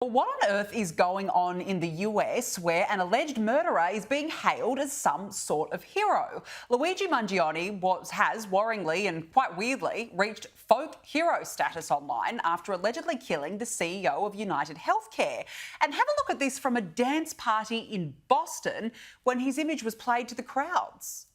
Well, what on earth is going on in the US where an alleged murderer is being hailed as some sort of hero? Luigi Mangione has worryingly and quite weirdly reached folk hero status online after allegedly killing the CEO of UnitedHealthcare. And have a look at this from a dance party in Boston when his image was played to the crowds.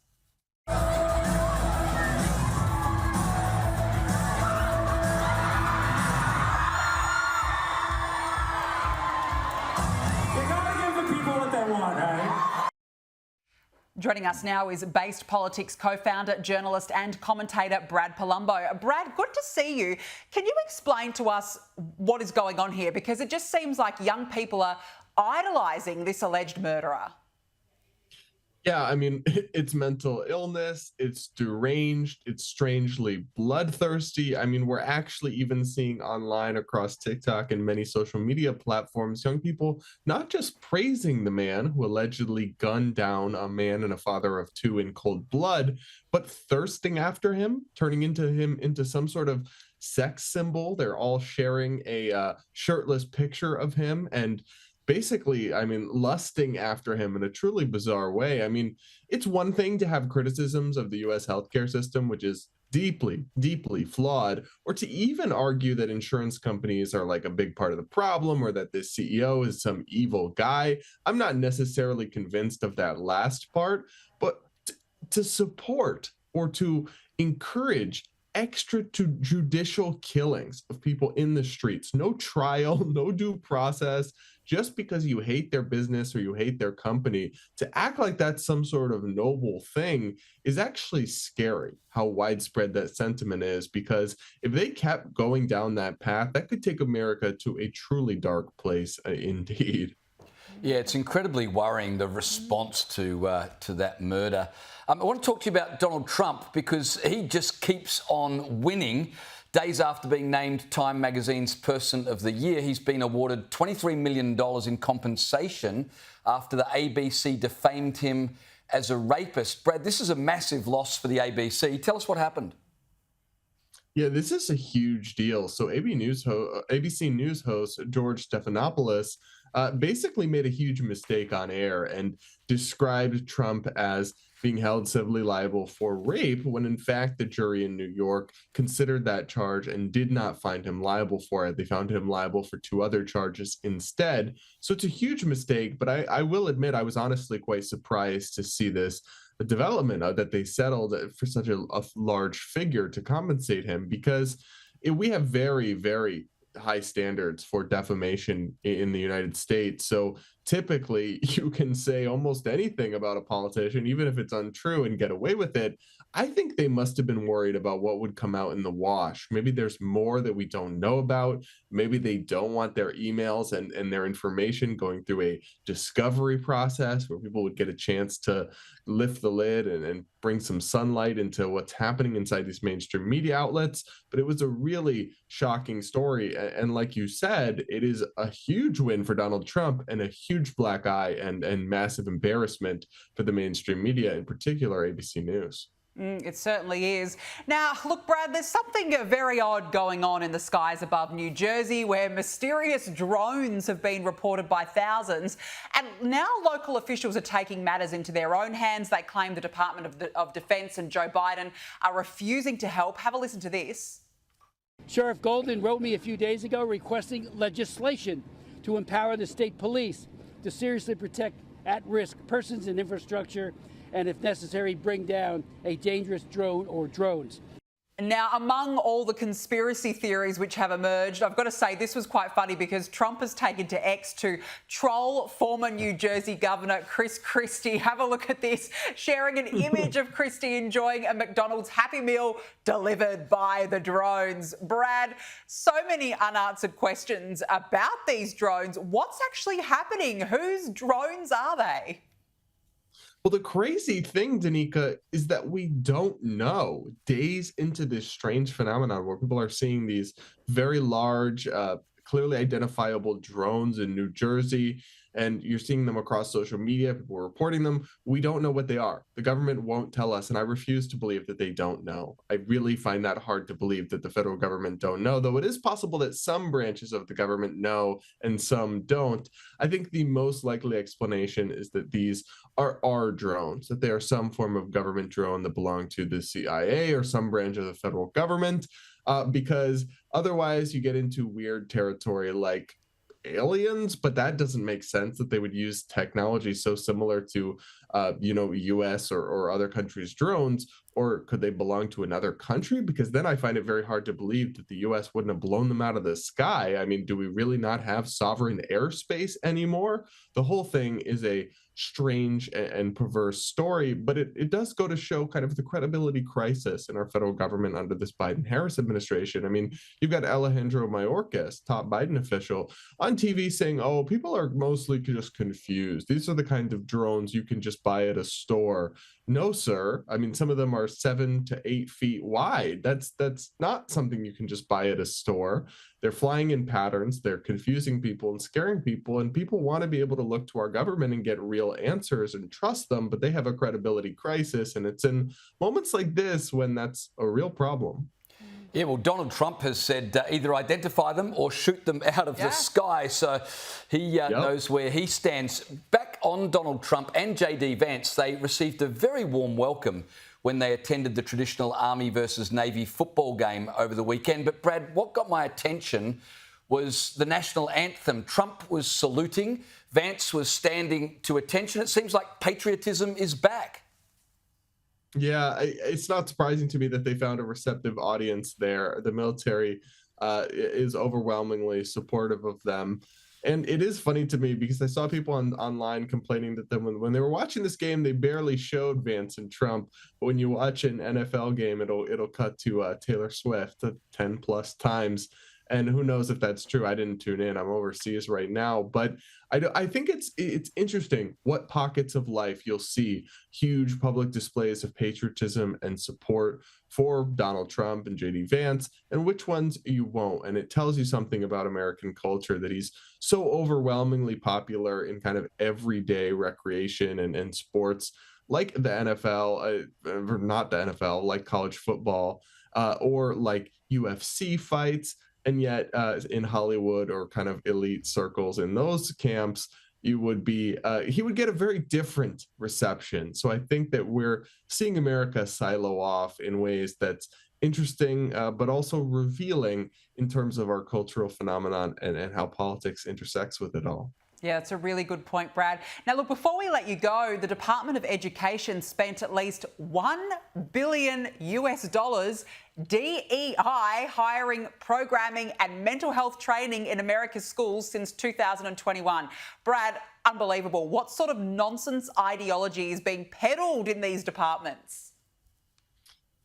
Joining us now is Based Politics co-founder, journalist and commentator Brad Polumbo. Brad, good to see you. Can you explain to us what is going on here? Because it just seems like young people are idolising this alleged murderer. Yeah, I mean, it's mental illness, it's deranged, it's strangely bloodthirsty. I mean, we're actually even seeing online across TikTok and many social media platforms, young people not just praising the man who allegedly gunned down a man and a father of two in cold blood, but thirsting after him, turning him into some sort of sex symbol. They're all sharing a shirtless picture of him and basically, I mean, lusting after him in a truly bizarre way. I mean, it's one thing to have criticisms of the US healthcare system, which is deeply, deeply flawed, or to even argue that insurance companies are like a big part of the problem or that this CEO is some evil guy. I'm not necessarily convinced of that last part, but to support or to encourage extrajudicial killings of people in the streets, no trial, no due process, just because you hate their business or you hate their company, to act like that's some sort of noble thing is actually scary how widespread that sentiment is, because if they kept going down that path, that could take America to a truly dark place indeed. Yeah, it's incredibly worrying, the response to that murder. I want to talk to you about Donald Trump because he just keeps on winning. Days after being named Time Magazine's Person of the Year, he's been awarded $23 million in compensation after the ABC defamed him as a rapist. Brad, this is a massive loss for the ABC. Tell us what happened. Yeah, this is a huge deal. So ABC News host George Stephanopoulos basically made a huge mistake on air and described Trump as being held civilly liable for rape, when in fact the jury in New York considered that charge and did not find him liable for it. They found him liable for two other charges instead. So it's a huge mistake, but I will admit I was honestly quite surprised to see this development that they settled for such a large figure to compensate him, because we have very, very high standards for defamation in the United States. So typically you can say almost anything about a politician, even if it's untrue, and get away with it. I think they must have been worried about what would come out in the wash. Maybe there's more that we don't know about. Maybe they don't want their emails and their information going through a discovery process where people would get a chance to lift the lid and bring some sunlight into what's happening inside these mainstream media outlets. But it was a really shocking story. And like you said, it is a huge win for Donald Trump and a huge black eye and massive embarrassment for the mainstream media, in particular ABC News. It certainly is. Now, look, Brad, there's something very odd going on in the skies above New Jersey, where mysterious drones have been reported by thousands. And now local officials are taking matters into their own hands. They claim the Department of Defense and Joe Biden are refusing to help. Have a listen to this. Sheriff Golden wrote me a few days ago requesting legislation to empower the state police to seriously protect at-risk persons and infrastructure, and if necessary, bring down a dangerous drone or drones. Now, among all the conspiracy theories which have emerged, I've got to say this was quite funny because Trump has taken to X to troll former New Jersey Governor Chris Christie. Have a look at this, sharing an image of Christie enjoying a McDonald's Happy Meal delivered by the drones. Brad, so many unanswered questions about these drones. What's actually happening? Whose drones are they? Well, the crazy thing, Danica, is that we don't know. Days into this strange phenomenon where people are seeing these very large clearly identifiable drones in New Jersey, and you're seeing them across social media. People are reporting them. We don't know what they are. The government won't tell us, and I refuse to believe that they don't know. I really find that hard to believe that the federal government don't know, though it is possible that some branches of the government know and some don't. I think the most likely explanation is that these are our drones, that they are some form of government drone that belong to the CIA or some branch of the federal government, because otherwise you get into weird territory like aliens, but that doesn't make sense that they would use technology so similar to US or other countries' drones. Or could they belong to another country? Because then I find it very hard to believe that the US wouldn't have blown them out of the sky. I mean, do we really not have sovereign airspace anymore? The whole thing is a strange and perverse story, but it does go to show kind of the credibility crisis in our federal government under this Biden-Harris administration. I mean, you've got Alejandro Mayorkas, top Biden official, on TV saying, oh, people are mostly just confused. These are the kind of drones you can just buy at a store. No, sir. I mean, some of them are 7 to 8 feet wide. That's not something you can just buy at a store. They're flying in patterns. They're confusing people and scaring people. And people want to be able to look to our government and get real answers and trust them, but they have a credibility crisis. And it's in moments like this when that's a real problem. Yeah, well, Donald Trump has said either identify them or shoot them out of the sky. So he knows where he stands. Back on Donald Trump and JD Vance, they received a very warm welcome when they attended the traditional Army versus Navy football game over the weekend. But Brad, what got my attention was the national anthem. Trump was saluting, Vance was standing to attention. It seems like patriotism is back. Yeah, it's not surprising to me that they found a receptive audience there. The military is overwhelmingly supportive of them. And it is funny to me because I saw people online complaining that when they were watching this game, they barely showed Vance and Trump. But when you watch an NFL game, it'll cut to Taylor Swift 10 plus times. And who knows if that's true? I didn't tune in. I'm overseas right now. But I think it's interesting what pockets of life you'll see huge public displays of patriotism and support for Donald Trump and JD Vance, and which ones you won't. And it tells you something about American culture that he's so overwhelmingly popular in kind of everyday recreation and sports like the NFL, or not the NFL, like college football, or like UFC fights. And yet in Hollywood or kind of elite circles in those camps, he would get a very different reception. So I think that we're seeing America silo off in ways that's interesting, but also revealing in terms of our cultural phenomenon and how politics intersects with it all. Yeah, it's a really good point, Brad. Now, look, before we let you go, the Department of Education spent at least $1 billion DEI hiring, programming and mental health training in America's schools since 2021. Brad, unbelievable. What sort of nonsense ideology is being peddled in these departments?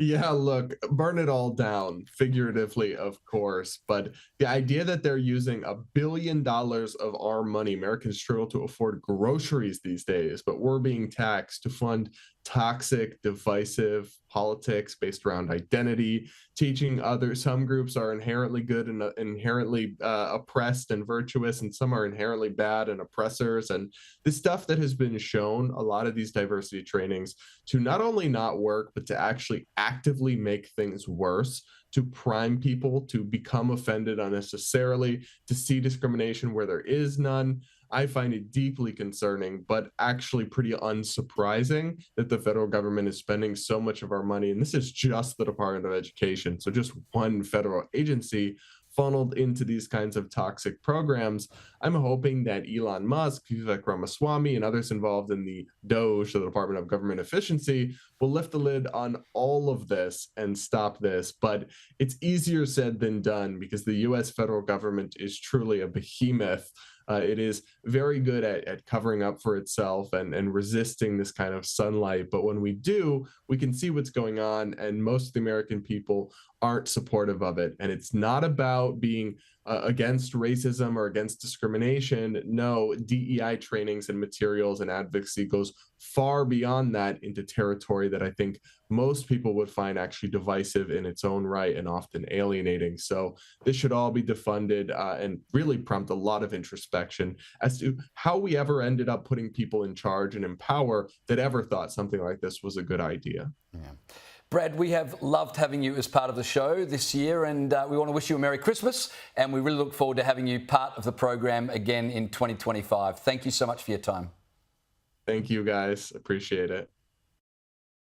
Yeah, look, burn it all down, figuratively, of course. But the idea that they're using $1 billion of our money, Americans struggle to afford groceries these days, but we're being taxed to fund toxic, divisive politics based around identity, teaching some groups are inherently good and inherently oppressed and virtuous, and some are inherently bad and oppressors. And the stuff that has been shown, a lot of these diversity trainings, to not only not work, but to actually actively make things worse, to prime people to become offended unnecessarily, to see discrimination where there is none. I find it deeply concerning, but actually pretty unsurprising that the federal government is spending so much of our money. And this is just the Department of Education. So just one federal agency funneled into these kinds of toxic programs. I'm hoping that Elon Musk, Vivek Ramaswamy, and others involved in the DOGE, the Department of Government Efficiency, will lift the lid on all of this and stop this. But it's easier said than done because the US federal government is truly a behemoth. It is very good at covering up for itself and resisting this kind of sunlight. But when we do, we can see what's going on, and most of the American people aren't supportive of it. And it's not about being against racism or against discrimination. No, DEI trainings and materials and advocacy goes far beyond that into territory that I think most people would find actually divisive in its own right and often alienating. So this should all be defunded and really prompt a lot of introspection as to how we ever ended up putting people in charge and in power that ever thought something like this was a good idea. Yeah. Brad, we have loved having you as part of the show this year, and we want to wish you a Merry Christmas, and we really look forward to having you part of the program again in 2025. Thank you so much for your time. Thank you, guys. Appreciate it.